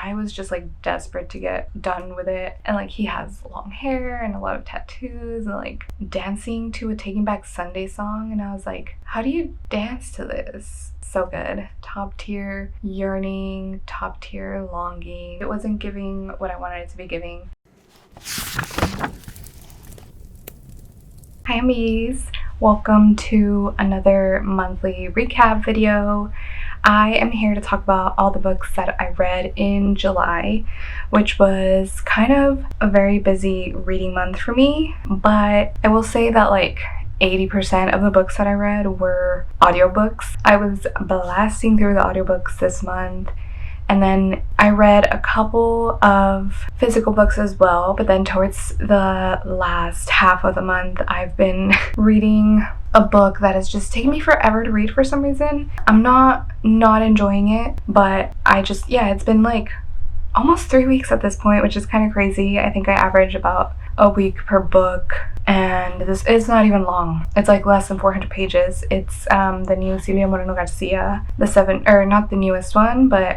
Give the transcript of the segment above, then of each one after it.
I was just like desperate to get done with it. And like he has long hair and a lot of tattoos and like dancing to a Taking Back Sunday song, and I was like, how do you dance to this? So good. Top tier yearning, top tier longing. It wasn't giving what I wanted it to be giving. Hi amiguis, welcome to another monthly recap video. I am here to talk about all the books that I read in July, which was kind of a very busy reading month for me, but I will say that like 80% of the books that I read were audiobooks. I was blasting through the audiobooks this month, and then I read a couple of physical books as well, but then towards the last half of the month, I've been reading a book that has just taken me forever to read for some reason. I'm not enjoying it, but it's been like almost 3 weeks at this point, which is kind of crazy. I think I average about a week per book, and this is not even long. It's like less than 400 pages. It's the new Celia Moreno Garcia, not the newest one, but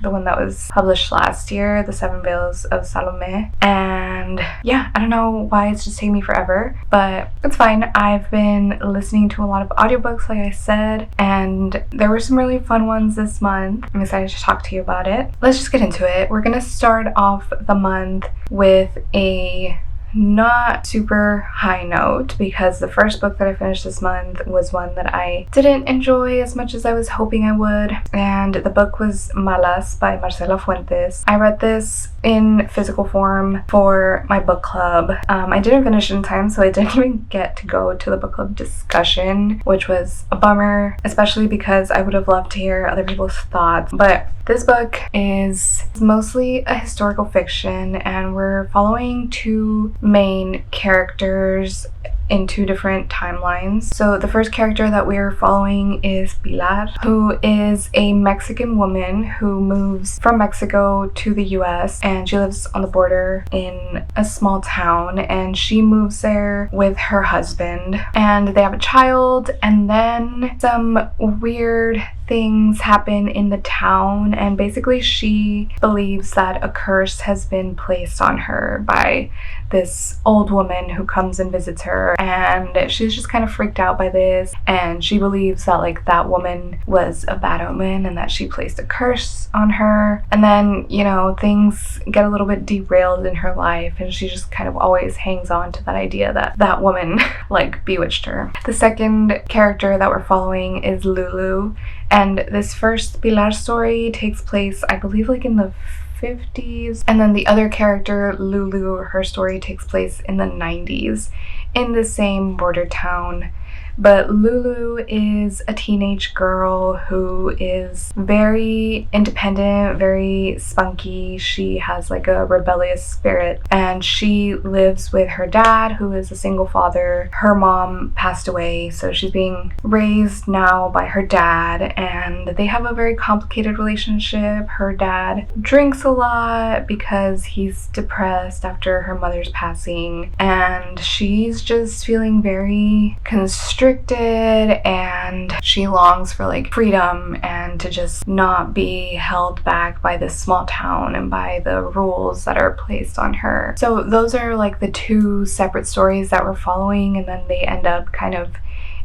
the one that was published last year, The Seven Veils of Salome. And yeah, I don't know why it's just taking me forever, but it's fine. I've been listening to a lot of audiobooks, like I said, and there were some really fun ones this month. I'm excited to talk to you about it. Let's just get into it. We're gonna start off the month with a not super high note, because the first book that I finished this month was one that I didn't enjoy as much as I was hoping I would, and the book was Malas by Marcela Fuentes. I read this in physical form for my book club. I didn't finish in time, so I didn't even get to go to the book club discussion, which was a bummer, especially because I would have loved to hear other people's thoughts. But this book is mostly a historical fiction, and we're following two main characters in two different timelines. So the first character that we're following is Pilar, who is a Mexican woman who moves from Mexico to the US, and she lives on the border in a small town, and she moves there with her husband, and they have a child, and then some weird things happen in the town, and basically she believes that a curse has been placed on her by this old woman who comes and visits her, and she's just kind of freaked out by this, and she believes that like that woman was a bad omen and that she placed a curse on her. And then, you know, things get a little bit derailed in her life, and she just kind of always hangs on to that idea that that woman like bewitched her. The second character that we're following is Lulu, and this first Pilar story takes place, I believe, like in the 50s, and then the other character, Lulu, her story takes place in the 90s in the same border town. But Lulu is a teenage girl who is very independent, very spunky. She has like a rebellious spirit, and she lives with her dad, who is a single father. Her mom passed away, so she's being raised now by her dad, and they have a very complicated relationship. Her dad drinks a lot because he's depressed after her mother's passing, and she's just feeling very constricted, and she longs for like freedom and to just not be held back by this small town and by the rules that are placed on her. So those are like the two separate stories that we're following, and then they end up kind of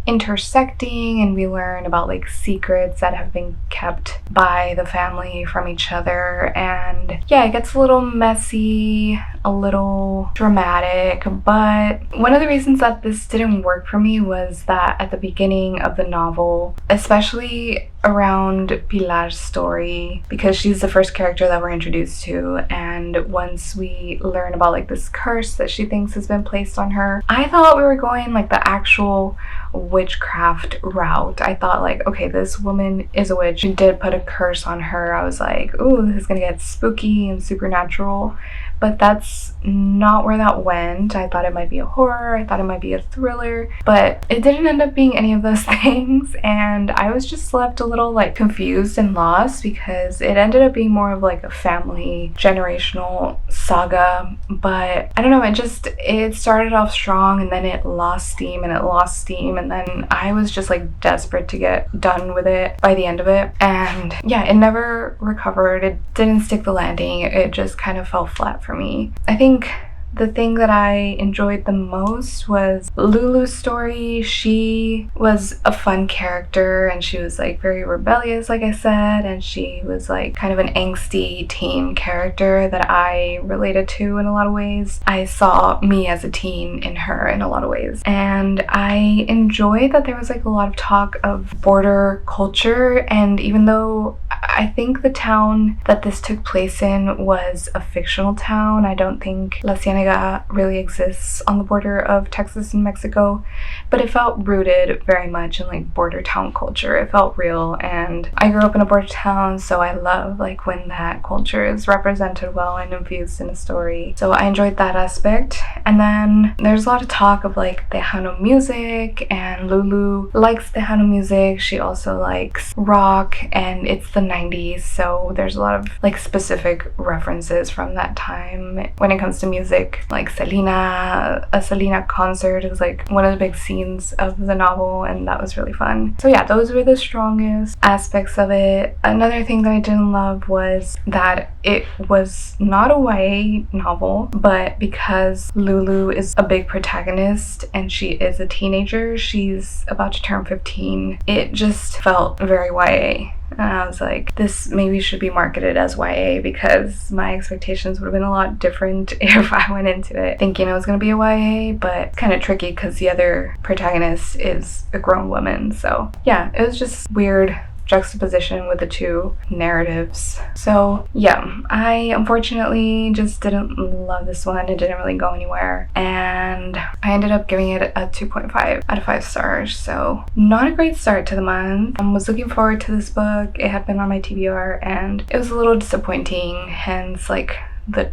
intersecting, and we learn about like secrets that have been kept by the family from each other. And yeah, it gets a little messy, a little dramatic, but one of the reasons that this didn't work for me was that at the beginning of the novel, especially around Pilar's story, because she's the first character that we're introduced to, and once we learn about like this curse that she thinks has been placed on her, I thought we were going like the actual witchcraft route. I thought like, okay, this woman is a witch, she did put a curse on her. I was like, ooh, this is gonna get spooky and supernatural. but that's not where that went. I thought it might be a horror, I thought it might be a thriller, but it didn't end up being any of those things, and I was just left a little like confused and lost because it ended up being more of like a family generational saga. But I don't know, it started off strong and then it lost steam and then I was just like desperate to get done with it by the end of it, and yeah, it never recovered. It didn't stick the landing. It just kind of fell flat for me. I think the thing that I enjoyed the most was Lulu's story. She was a fun character and she was like very rebellious, like I said, and she was like kind of an angsty teen character that I related to in a lot of ways. I saw me as a teen in her in a lot of ways, and I enjoyed that there was like a lot of talk of border culture, and even though I think the town that this took place in was a fictional town, I don't think La Cienega really exists on the border of Texas and Mexico, but it felt rooted very much in like border town culture. It felt real, and I grew up in a border town, so I love like when that culture is represented well and infused in a story. So I enjoyed that aspect. And then there's a lot of talk of like Tejano music, and Lulu likes Tejano music. She also likes rock, and it's the 90s, so there's a lot of like specific references from that time when it comes to music. Like a Selena concert is like one of the big scenes of the novel, and that was really fun. So yeah, those were the strongest aspects of it. Another thing that I didn't love was that it was not a YA novel, but because Lulu is a big protagonist and she is a teenager, she's about to turn 15, it just felt very YA. And I was like, this maybe should be marketed as YA, because my expectations would have been a lot different if I went into it thinking it was going to be a YA, but kind of tricky because the other protagonist is a grown woman. So yeah, it was just weird juxtaposition with the two narratives. So yeah, I unfortunately just didn't love this one. It didn't really go anywhere, and I ended up giving it a 2.5 out of 5 stars. So not a great start to the month. I was looking forward to this book. It had been on my TBR and it was a little disappointing, hence like the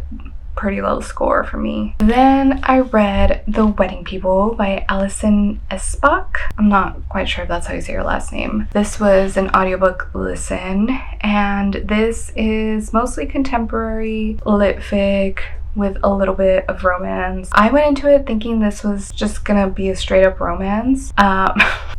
pretty low score for me. Then I read The Wedding People by Alison Espach. I'm not quite sure if that's how you say her last name. This was an audiobook listen, and this is mostly contemporary lit fic with a little bit of romance. I went into it thinking this was just gonna be a straight up romance.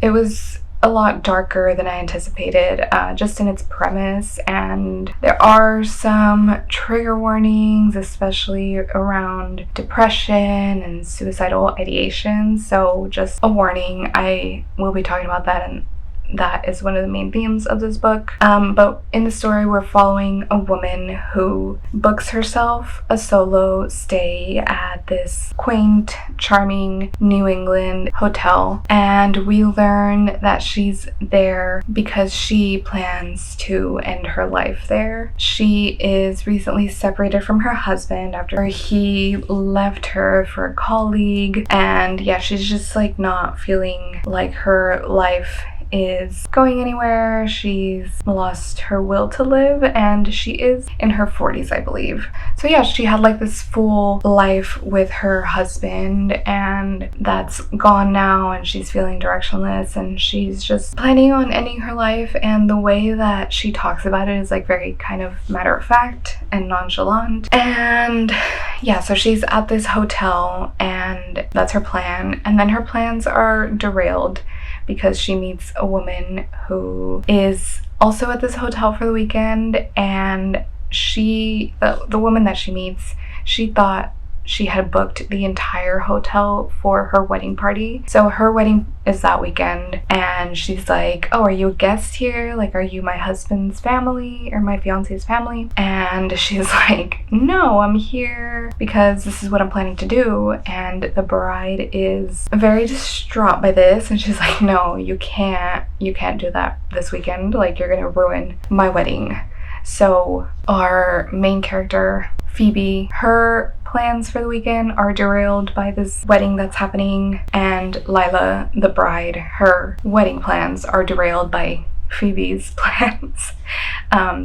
It was a lot darker than I anticipated, just in its premise, and there are some trigger warnings, especially around depression and suicidal ideation. So just a warning, I will be talking about that, and that is one of the main themes of this book. But in the story, we're following a woman who books herself a solo stay at this quaint, charming New England hotel, and we learn that she's there because she plans to end her life there. She is recently separated from her husband after he left her for a colleague, and yeah, she's just like not feeling like her life is going anywhere. She's lost her will to live, and she is in her 40s, I believe. So yeah, she had like this full life with her husband, and that's gone now, and she's feeling directionless, and she's just planning on ending her life. And the way that she talks about it is like very kind of matter of fact and nonchalant. And yeah, so she's at this hotel, and that's her plan, and then her plans are derailed because she meets a woman who is also at this hotel for the weekend, and the woman that she meets, she thought she had booked the entire hotel for her wedding party. So her wedding is that weekend, and she's like, oh, are you a guest here? Like, are you my husband's family or my fiance's family? And she's like, no, I'm here because this is what I'm planning to do. And the bride is very distraught by this, and she's like, no, you can't do that this weekend. Like, you're gonna ruin my wedding. So our main character, Phoebe, her plans for the weekend are derailed by this wedding that's happening, and Lila, the bride, her wedding plans are derailed by Phoebe's plans.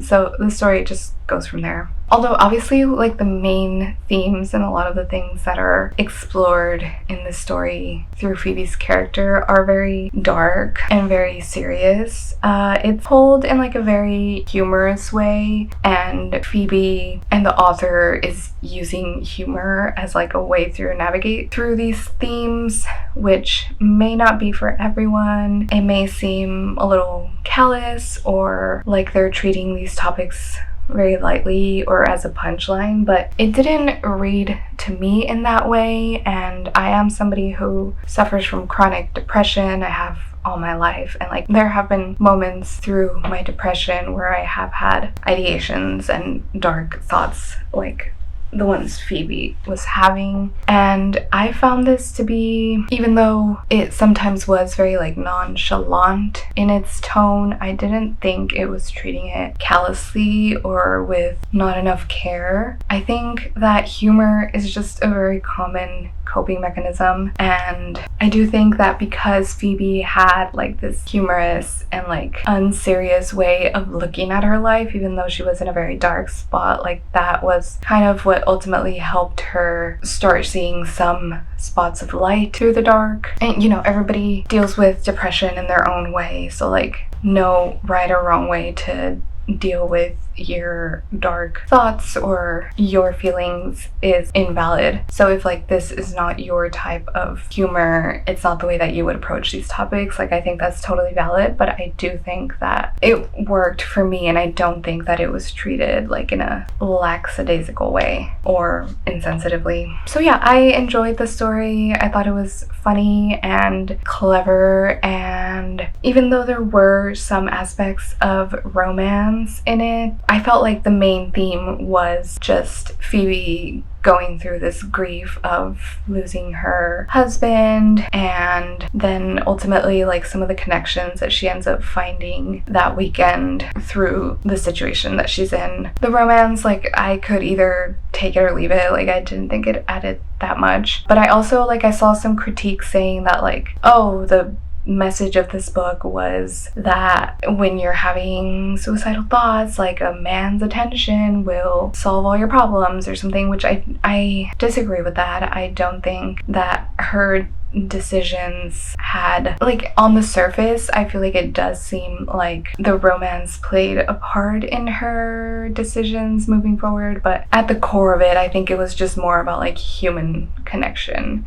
So the story just goes from there. Although obviously like the main themes and a lot of the things that are explored in the story through Phoebe's character are very dark and very serious. It's told in like a very humorous way, and Phoebe and the author is using humor as like a way to navigate through these themes, which may not be for everyone. It may seem a little callous or like they're treating these topics very lightly or as a punchline, but it didn't read to me in that way. And I am somebody who suffers from chronic depression. I have all my life, and like there have been moments through my depression where I have had ideations and dark thoughts like the ones Phoebe was having. And I found this to be, even though it sometimes was very like nonchalant in its tone, I didn't think it was treating it callously or with not enough care. I think that humor is just a very common coping mechanism, and I do think that because Phoebe had like this humorous and like unserious way of looking at her life, even though she was in a very dark spot, like that was kind of what ultimately helped her start seeing some spots of light through the dark. And you know, everybody deals with depression in their own way, so like no right or wrong way to deal with your dark thoughts or your feelings is invalid. So if like this is not your type of humor, it's not the way that you would approach these topics, like I think that's totally valid. But I do think that it worked for me, and I don't think that it was treated like in a lackadaisical way or insensitively. So yeah, I enjoyed the story. I thought it was funny and clever, and even though there were some aspects of romance in it, I felt like the main theme was just Phoebe going through this grief of losing her husband, and then ultimately like some of the connections that she ends up finding that weekend through the situation that she's in. The romance, like I could either take it or leave it. Like I didn't think it added that much. But I also like I saw some critiques saying that like, oh, the message of this book was that when you're having suicidal thoughts, like a man's attention will solve all your problems or something, which I disagree with that. I don't think that her decisions had, like on the surface, I feel like it does seem like the romance played a part in her decisions moving forward, but at the core of it, I think it was just more about like human connection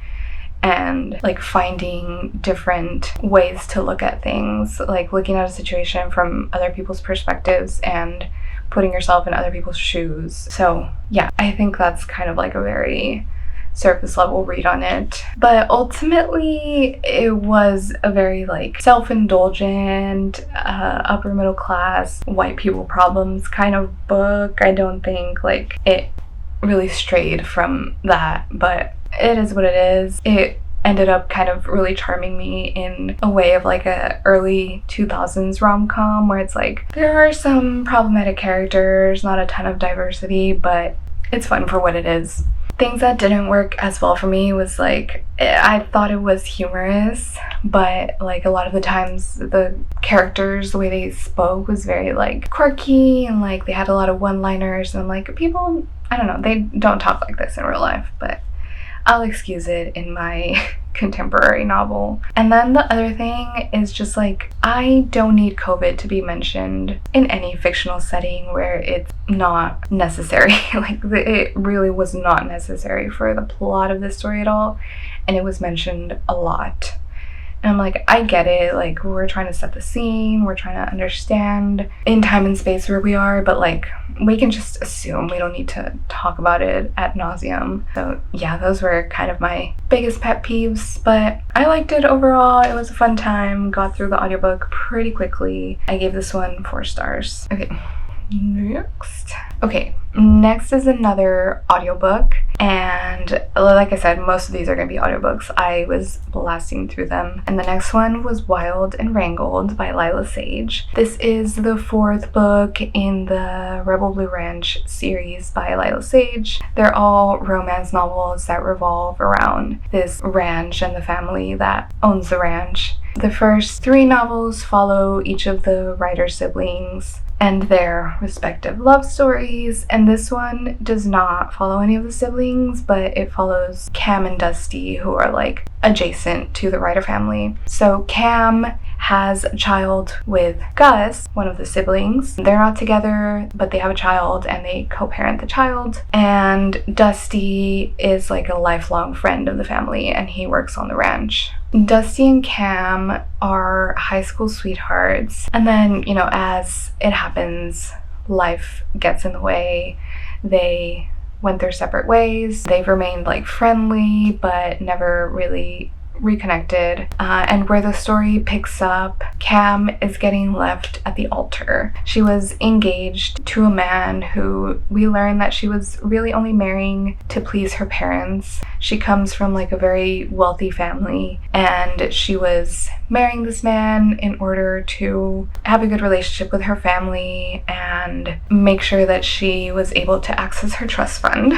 and like finding different ways to look at things, like looking at a situation from other people's perspectives and putting yourself in other people's shoes. So yeah, I think that's kind of like a very surface level read on it. But ultimately it was a very like self-indulgent, upper middle class, white people problems kind of book. I don't think like it really strayed from that, but it is what it is. It ended up kind of really charming me in a way of like a early 2000s rom-com where it's like there are some problematic characters, not a ton of diversity, but it's fun for what it is. Things that didn't work as well for me was like, I thought it was humorous, but like a lot of the times the characters, the way they spoke was very like quirky, and like they had a lot of one-liners, and like people, I don't know, they don't talk like this in real life, but I'll excuse it in my contemporary novel. And then the other thing is just like, I don't need COVID to be mentioned in any fictional setting where it's not necessary. Like it really was not necessary for the plot of this story at all, and it was mentioned a lot. And I'm like, I get it, like we're trying to set the scene, we're trying to understand in time and space where we are, but like we can just assume, we don't need to talk about it ad nauseum. So yeah, those were kind of my biggest pet peeves, but I liked it overall. It was a fun time, got through the audiobook pretty quickly. I gave this one 4 stars. Next is another audiobook, and like I said, most of these are going to be audiobooks. I was blasting through them, and the next one was Wild and Wrangled by Lila Sage. This is the 4th book in the Rebel Blue Ranch series by Lila Sage. They're all romance novels that revolve around this ranch and the family that owns the ranch. The first 3 novels follow each of the writer's siblings and their respective love stories. And this one does not follow any of the siblings, but it follows Cam and Dusty, who are like adjacent to the Ryder family. So Cam has a child with Gus, one of the siblings. They're not together, but they have a child and they co-parent the child. And Dusty is like a lifelong friend of the family and he works on the ranch. Dusty and Cam are high school sweethearts. And then, you know, as it happens, life gets in the way. They went their separate ways. They've remained like friendly, but never really reconnected. And where the story picks up, Cam is getting left at the altar. She was engaged to a man who we learn that she was really only marrying to please her parents. She comes from like a very wealthy family, and she was marrying this man in order to have a good relationship with her family and make sure that she was able to access her trust fund.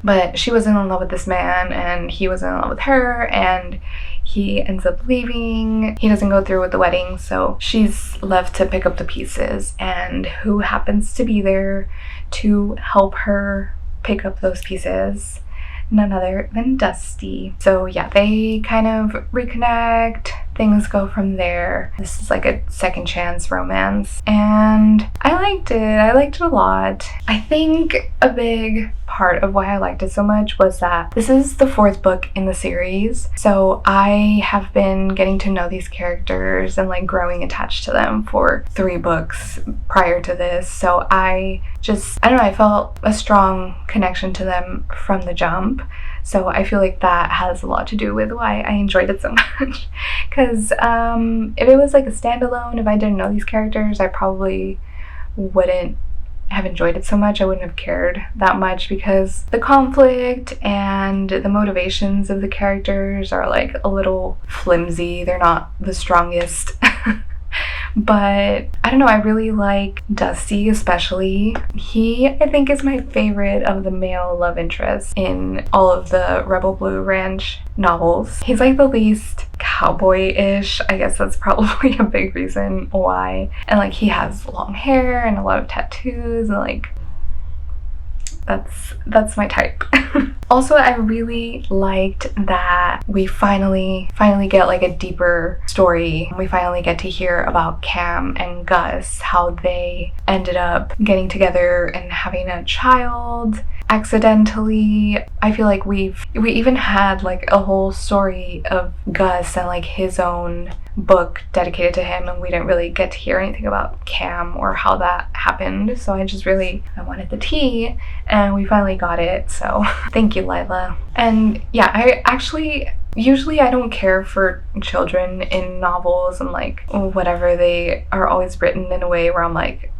But she wasn't in love with this man, and he wasn't in love with her, and he ends up leaving. He doesn't go through with the wedding, so she's left to pick up the pieces. And who happens to be there to help her pick up those pieces? None other than Dusty. So yeah, they kind of reconnect. Things go from there. This is like a second chance romance, and I liked it. I liked it a lot. I think a big part of why I liked it so much was that this is the fourth book in the series, so I have been getting to know these characters and like growing attached to them for 3 books prior to this. So I don't know, I felt a strong connection to them from the jump. So I feel like that has a lot to do with why I enjoyed it so much. Because if it was like a standalone, if I didn't know these characters, I probably wouldn't have enjoyed it so much. I wouldn't have cared that much, because the conflict and the motivations of the characters are like a little flimsy. They're not the strongest. But I don't know, I really like Dusty especially. He, I think, is my favorite of the male love interests in all of the Rebel Blue Ranch novels. He's like the least cowboy-ish. I guess that's probably a big reason why. And like he has long hair and a lot of tattoos, and like that's my type. Also, I really liked that we finally get like a deeper story. We finally get to hear about Cam and Gus, how they ended up getting together and having a child accidentally. I feel like we even had like a whole story of Gus and like his own book dedicated to him, and we didn't really get to hear anything about Cam or how that happened. So I wanted the tea, and we finally got it. So thank you, Lila. And yeah, I actually usually I don't care for children in novels, and like whatever, they are always written in a way where I'm like,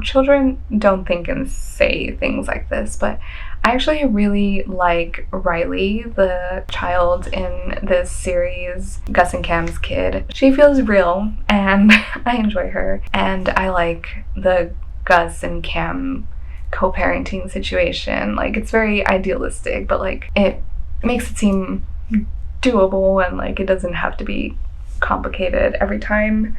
children don't think and say things like this. But I actually really like Riley, the child in this series, Gus and Cam's kid. She feels real, and I enjoy her. And I like the Gus and Cam co-parenting situation. Like, it's very idealistic, but like it makes it seem doable, and like it doesn't have to be complicated every time.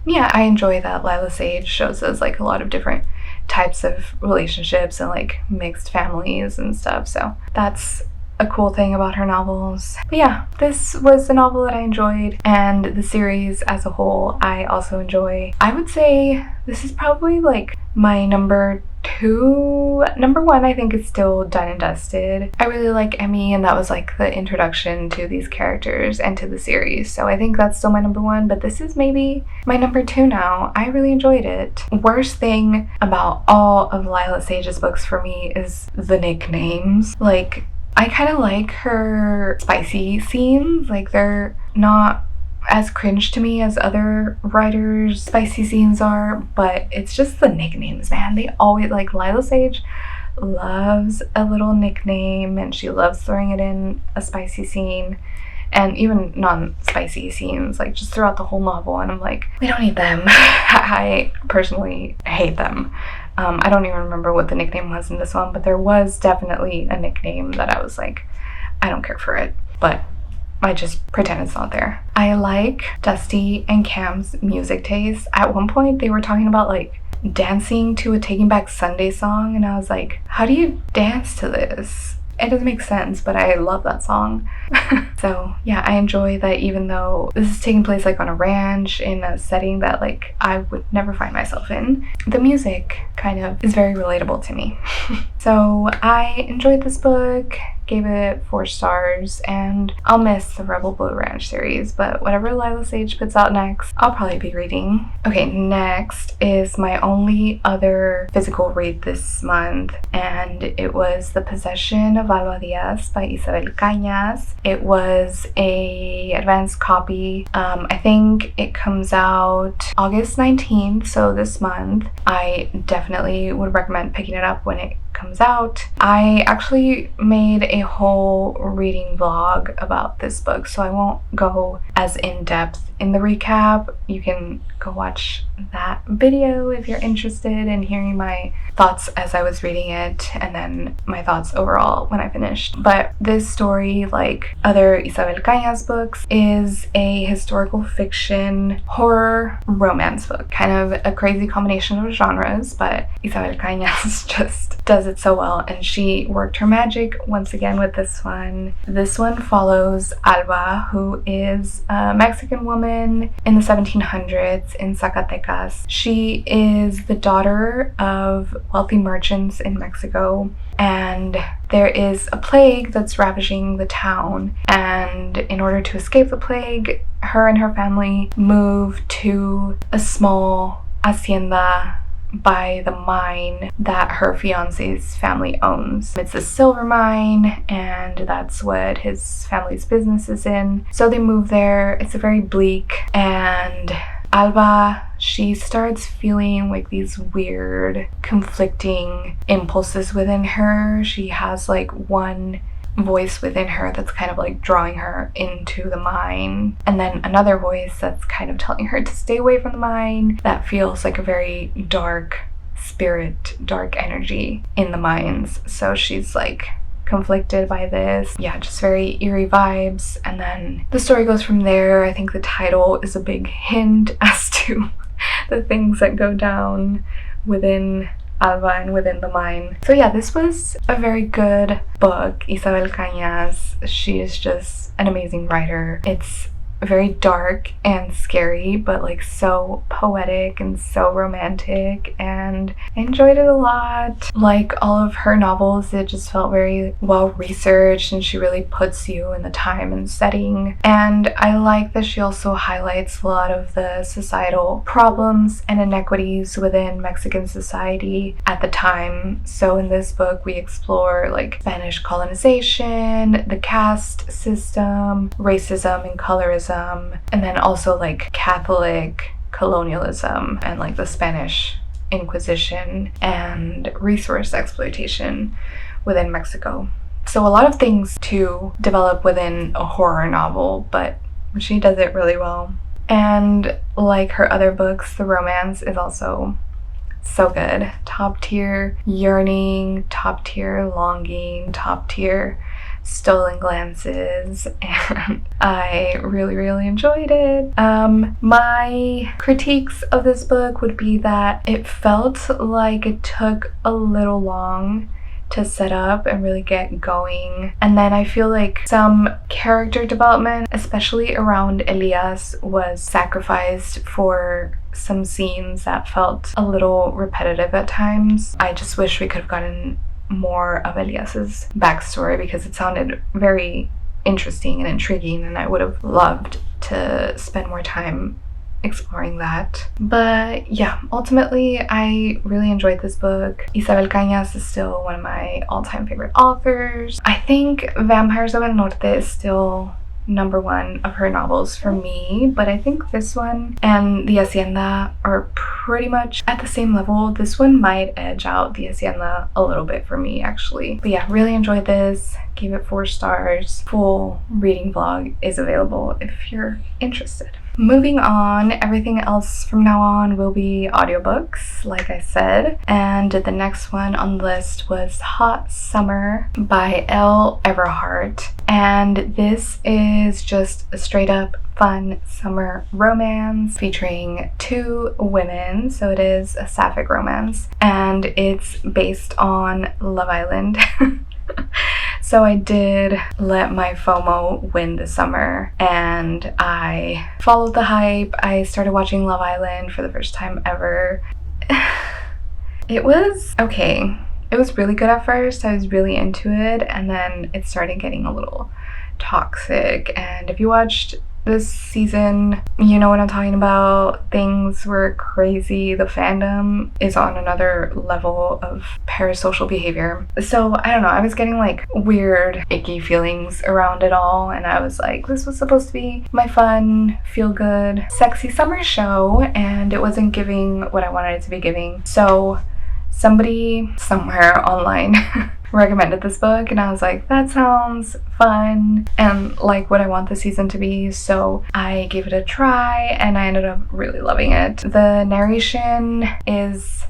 Yeah, I enjoy that Lila Sage shows us like a lot of different types of relationships and like mixed families and stuff, so that's a cool thing about her novels. But yeah, this was a novel that I enjoyed, and the series as a whole I also enjoy. I would say this is probably like my number 2. Number 1, I think, is still Done and Dusted. I really like Emmy, and that was like the introduction to these characters and to the series, so I think that's still my number 1, but this is maybe my number 2 now. I really enjoyed it. Worst thing about all of Lila Sage's books for me is the nicknames. Like, I kind of like her spicy scenes. Like, they're not as cringe to me as other writers' spicy scenes are, but it's just the nicknames, man. They always, like, Lila Sage loves a little nickname, and she loves throwing it in a spicy scene, and even non-spicy scenes, like just throughout the whole novel, and I'm like, we don't need them. I personally hate them. I don't even remember what the nickname was in this one, but there was definitely a nickname that I was like, I don't care for it, but I just pretend it's not there. I like Dusty and Cam's music taste. At one point they were talking about like dancing to a Taking Back Sunday song, and I was like, how do you dance to this? It doesn't make sense, but I love that song. So yeah, I enjoy that even though this is taking place like on a ranch in a setting that like I would never find myself in, the music kind of is very relatable to me. So I enjoyed this book, gave it 4 stars, and I'll miss the Rebel Blue Ranch series, but whatever Lila Sage puts out next, I'll probably be reading. Okay, next is my only other physical read this month, and it was The Possession of Alba Diaz by Isabel Cañas. It was a advanced copy. I think it comes out August 19th, so this month. I definitely would recommend picking it up when it comes out. I actually made a whole reading vlog about this book, so I won't go as in-depth in the recap. You can go watch that video if you're interested in hearing my thoughts as I was reading it, and then my thoughts overall when I finished. But this story, like other Isabel Cañas books, is a historical fiction horror romance book. Kind of a crazy combination of genres, but Isabel Cañas just does it so well, and she worked her magic once again with this one. This one follows Alba, who is a Mexican woman in the 1700s in Zacatecas. She is the daughter of wealthy merchants in Mexico, and there is a plague that's ravaging the town, and in order to escape the plague, her and her family move to a small hacienda by the mine that her fiance's family owns. It's a silver mine, and that's what his family's business is in. So they move there. It's a very bleak, and Alba, she starts feeling like these weird conflicting impulses within her. She has like one voice within her that's kind of like drawing her into the mine, and then another voice that's kind of telling her to stay away from the mine. That feels like a very dark spirit, dark energy in the mines. So she's like conflicted by this. Yeah, just very eerie vibes. And then the story goes from there. I think the title is a big hint as to the things that go down within Alba and within the mine. So yeah, this was a very good book. Isabel Cañas, she is just an amazing writer. It's very dark and scary, but like so poetic and so romantic, and I enjoyed it a lot. Like all of her novels, it just felt very well researched, and she really puts you in the time and setting. And I like that she also highlights a lot of the societal problems and inequities within Mexican society at the time. So in this book, we explore like Spanish colonization, the caste system, racism and colorism, and then also like Catholic colonialism and like the Spanish Inquisition and resource exploitation within Mexico. So a lot of things to develop within a horror novel, but she does it really well. And like her other books, the romance is also so good. Top tier yearning, top tier longing, top tier stolen glances, and I really enjoyed it. My critiques of this book would be that it felt like it took a little long to set up and really get going, and then I feel like some character development, especially around Elias, was sacrificed for some scenes that felt a little repetitive at times. I just wish we could have gotten more of Elias's backstory because it sounded very interesting and intriguing, and I would have loved to spend more time exploring that. But yeah, ultimately I really enjoyed this book. Isabel Cañas is still one of my all-time favorite authors. I think Vampires of el Norte is still #1 of her novels for me, but I think this one and The Hacienda are pretty much at the same level. This one might edge out The Hacienda a little bit for me actually. But yeah, really enjoyed this. Gave it 4 stars. Full reading vlog is available if you're interested. Moving on, everything else from now on will be audiobooks, like I said. And the next one on the list was Hot Summer by L. Everhart. And this is just a straight up fun summer romance featuring two women. So it is a sapphic romance, and it's based on Love Island. So I did let my FOMO win this summer, and I followed the hype. I started watching Love Island for the first time ever. It was okay. It was really good at first. I was really into it, and then it started getting a little toxic. And if you watched this season, you know what I'm talking about. Things were crazy. The fandom is on another level of parasocial behavior. So I don't know, I was getting like weird, icky feelings around it all, and I was like, this was supposed to be my fun, feel good, sexy summer show, and it wasn't giving what I wanted it to be giving. So somebody somewhere online recommended this book, and I was like, that sounds fun and like what I want the season to be. So I gave it a try, and I ended up really loving it. The narration is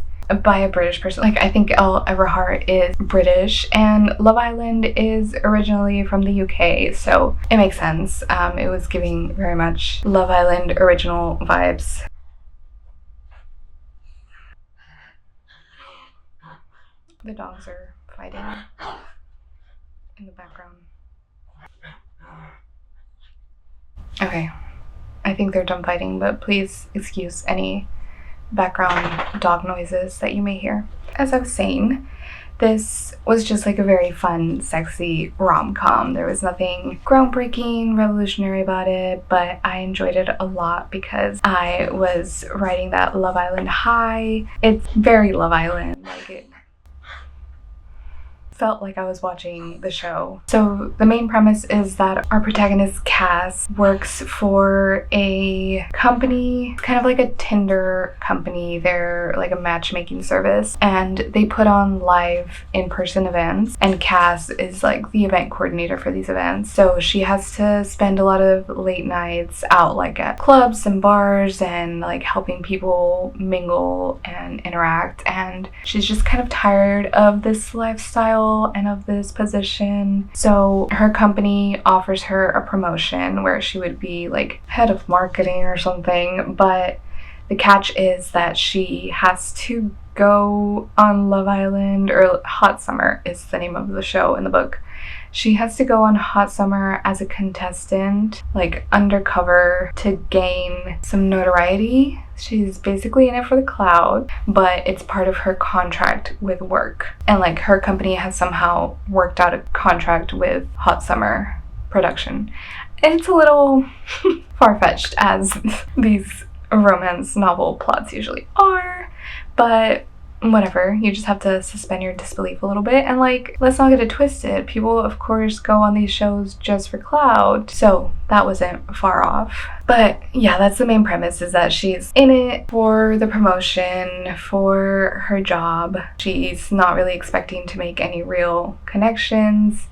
by a British person. Like, I think L. Everhart is British, and Love Island is originally from the UK, so it makes sense. It was giving very much Love Island original vibes. The dogs are fighting in the background. Okay, I think they're done fighting, but please excuse any background dog noises that you may hear. As I was saying, this was just like a very fun, sexy rom-com. There was nothing groundbreaking, revolutionary about it, but I enjoyed it a lot because I was riding that Love Island high. It's very Love Island, like it felt like I was watching the show. So the main premise is that our protagonist Cass works for a company, kind of like a Tinder company. They're like a matchmaking service, and they put on live in-person events, and Cass is like the event coordinator for these events. So she has to spend a lot of late nights out like at clubs and bars and like helping people mingle and interact, and she's just kind of tired of this lifestyle and of this position. So her company offers her a promotion where she would be like head of marketing or something, but the catch is that she has to go on Love Island, or Hot Summer is the name of the show in the book. She has to go on Hot Summer as a contestant, like undercover, to gain some notoriety. She's basically in it for the clout, but it's part of her contract with work. And like her company has somehow worked out a contract with Hot Summer production. And it's a little far-fetched, as these romance novel plots usually are, but whatever, you just have to suspend your disbelief a little bit. And like, let's not get it twisted, people of course go on these shows just for clout, so that wasn't far off. But yeah, that's the main premise, is that she's in it for the promotion, for her job. She's not really expecting to make any real connections,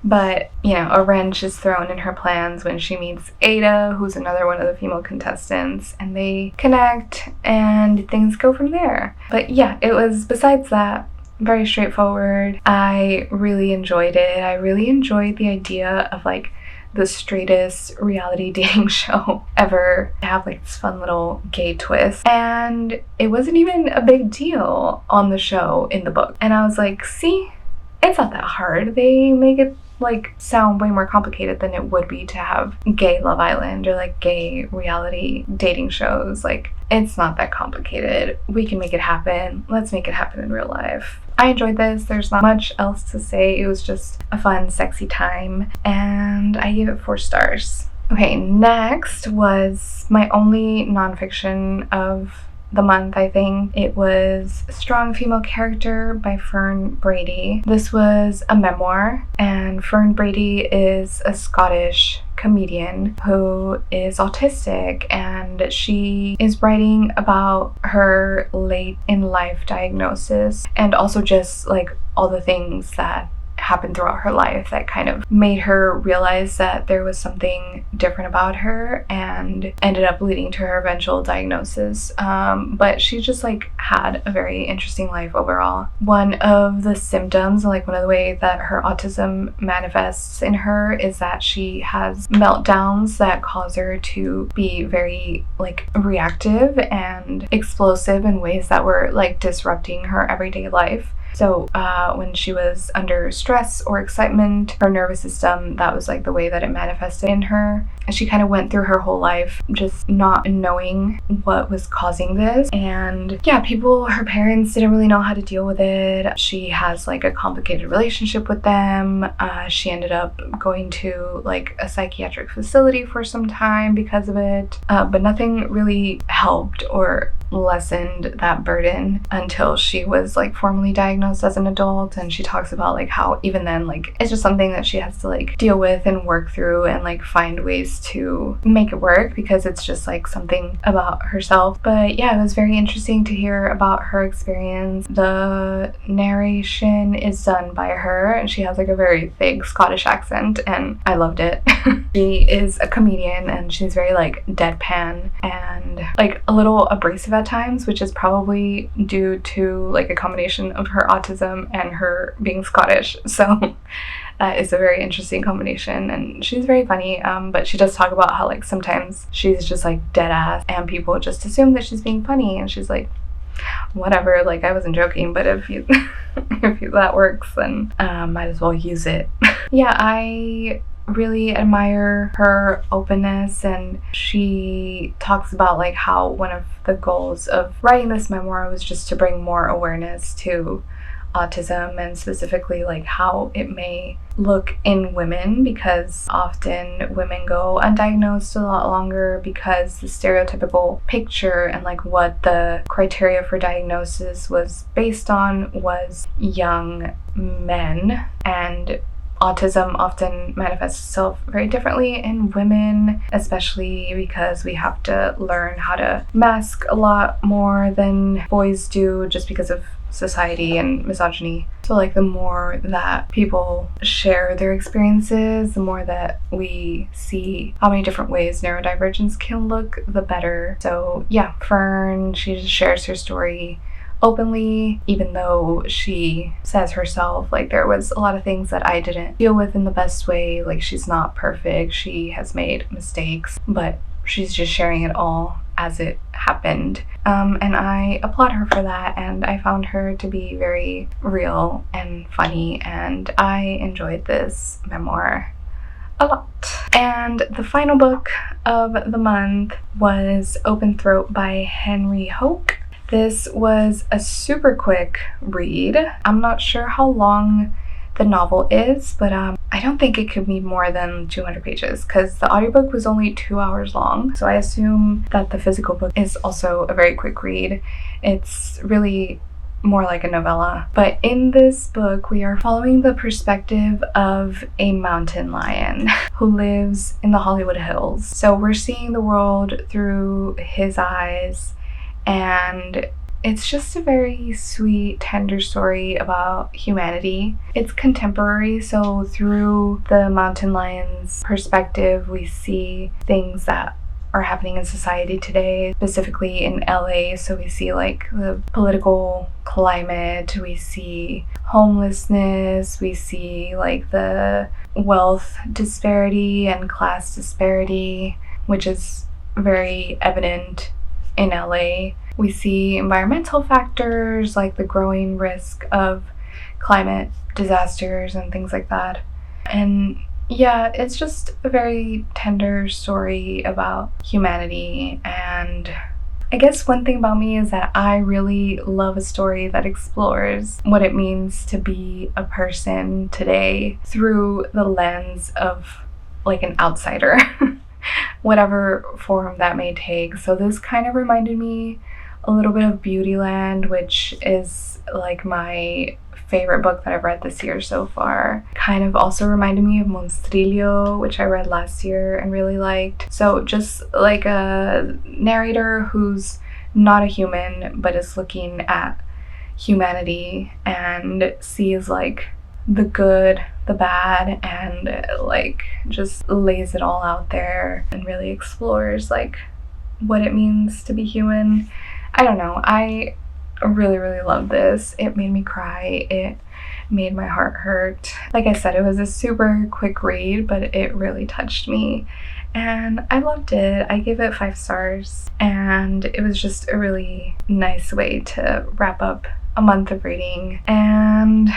but, you know, a wrench is thrown in her plans when she meets Ada, who's another one of the female contestants, and they connect and things go from there. But yeah, it was, besides that, very straightforward. I really enjoyed it. I really enjoyed the idea of like the straightest reality dating show ever to have like this fun little gay twist. And it wasn't even a big deal on the show in the book. And I was like, see, it's not that hard. They make it like sound way more complicated than it would be to have gay Love Island or like gay reality dating shows. Like, it's not that complicated. We can make it happen. Let's make it happen in real life. I enjoyed this. There's not much else to say. It was just a fun, sexy time, and I gave it 4 stars. Okay, next was my only nonfiction of the month, I think. It was Strong Female Character by Fern Brady. This was a memoir, and Fern Brady is a Scottish comedian who is autistic, and she is writing about her late in life diagnosis, and also just like all the things that happened throughout her life that kind of made her realize that there was something different about her and ended up leading to her eventual diagnosis. But she just like had a very interesting life overall. One of the symptoms, like one of the ways that her autism manifests in her, is that she has meltdowns that cause her to be very like reactive and explosive in ways that were like disrupting her everyday life. So when she was under stress or excitement, her nervous system, that was like the way that it manifested in her. And she kind of went through her whole life just not knowing what was causing this. And yeah, her parents didn't really know how to deal with it. She has like a complicated relationship with them. She ended up going to like a psychiatric facility for some time because of it. But nothing really helped or lessened that burden until she was like formally diagnosed as an adult. And she talks about like how even then like it's just something that she has to like deal with and work through and like find ways to make it work, because it's just like something about herself. But yeah, it was very interesting to hear about her experience. The narration is done by her and she has like a very thick Scottish accent and I loved it. She is a comedian and she's very like deadpan and like a little abrasive at times, which is probably due to like a combination of her autism and her being Scottish. So that is a very interesting combination, and she's very funny. But she does talk about how like sometimes she's just like dead ass and people just assume that she's being funny, and she's like, whatever, like I wasn't joking, but if you that works, then might as well use it. Yeah, I really admire her openness, and she talks about like how one of the goals of writing this memoir was just to bring more awareness to autism, and specifically like how it may look in women, because often women go undiagnosed a lot longer because the stereotypical picture and like what the criteria for diagnosis was based on was young men, and autism often manifests itself very differently in women, especially because we have to learn how to mask a lot more than boys do just because of society and misogyny. So like the more that people share their experiences, the more that we see how many different ways neurodivergence can look, the better. So yeah, Fern, she just shares her story openly, even though she says herself like there was a lot of things that I didn't deal with in the best way. Like she's not perfect, she has made mistakes, but she's just sharing it all as it happened. And I applaud her for that, and I found her to be very real and funny, and I enjoyed this memoir a lot. And the final book of the month was Open Throat by Henry Hoke. This was a super quick read. I'm not sure how long the novel is, but I don't think it could be more than 200 pages because the audiobook was only 2 hours long. So I assume that the physical book is also a very quick read. It's really more like a novella. But in this book, we are following the perspective of a mountain lion who lives in the Hollywood Hills. So we're seeing the world through his eyes, and it's just a very sweet, tender story about humanity. It's contemporary, so through the mountain lion's perspective, we see things that are happening in society today, specifically in LA. So we see like the political climate, we see homelessness, we see like the wealth disparity and class disparity, which is very evident in LA. We see environmental factors like the growing risk of climate disasters and things like that. And yeah, it's just a very tender story about humanity. And I guess one thing about me is that I really love a story that explores what it means to be a person today through the lens of like an outsider, whatever form that may take. So this kind of reminded me a little bit of Beautyland, which is like my favorite book that I've read this year so far. Kind of also reminded me of Monstrillo, which I read last year and really liked. So just like a narrator who's not a human but is looking at humanity and sees like the good, the bad, and like just lays it all out there and really explores like what it means to be human. I don't know, I really love this. It made me cry, it made my heart hurt. Like I said, it was a super quick read, but it really touched me and I loved it. I gave it 5 stars, and it was just a really nice way to wrap up a month of reading. And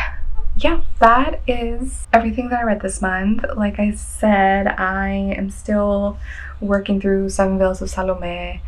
yeah, that is everything that I read this month. Like I said, I am still working through Seven Veils of Salome.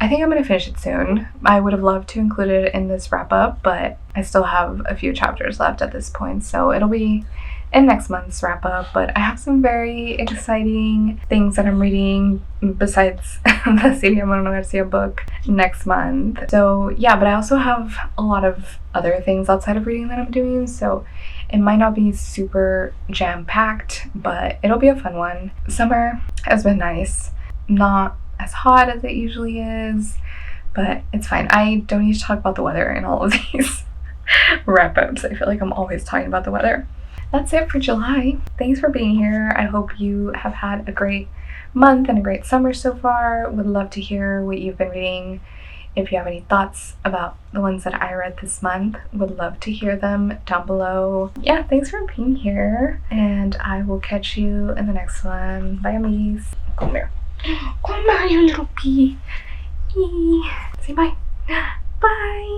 I think I'm gonna finish it soon. I would have loved to include it in this wrap up, but I still have a few chapters left at this point, so it'll be in next month's wrap up. But I have some very exciting things that I'm reading besides the Silvia Moreno Garcia book next month. So yeah, but I also have a lot of other things outside of reading that I'm doing, so it might not be super jam-packed, but it'll be a fun one. Summer has been nice, not as hot as it usually is, but it's fine. I don't need to talk about the weather in all of these wrap-ups. I feel like I'm always talking about the weather. That's it for July. Thanks for being here. I hope you have had a great month and a great summer so far. Would love to hear what you've been reading. If you have any thoughts about the ones that I read this month, would love to hear them down below. Yeah, thanks for being here, and I will catch you in the next one. Bye, amiguis. Come here. Come here, you little pea. Say bye. Bye.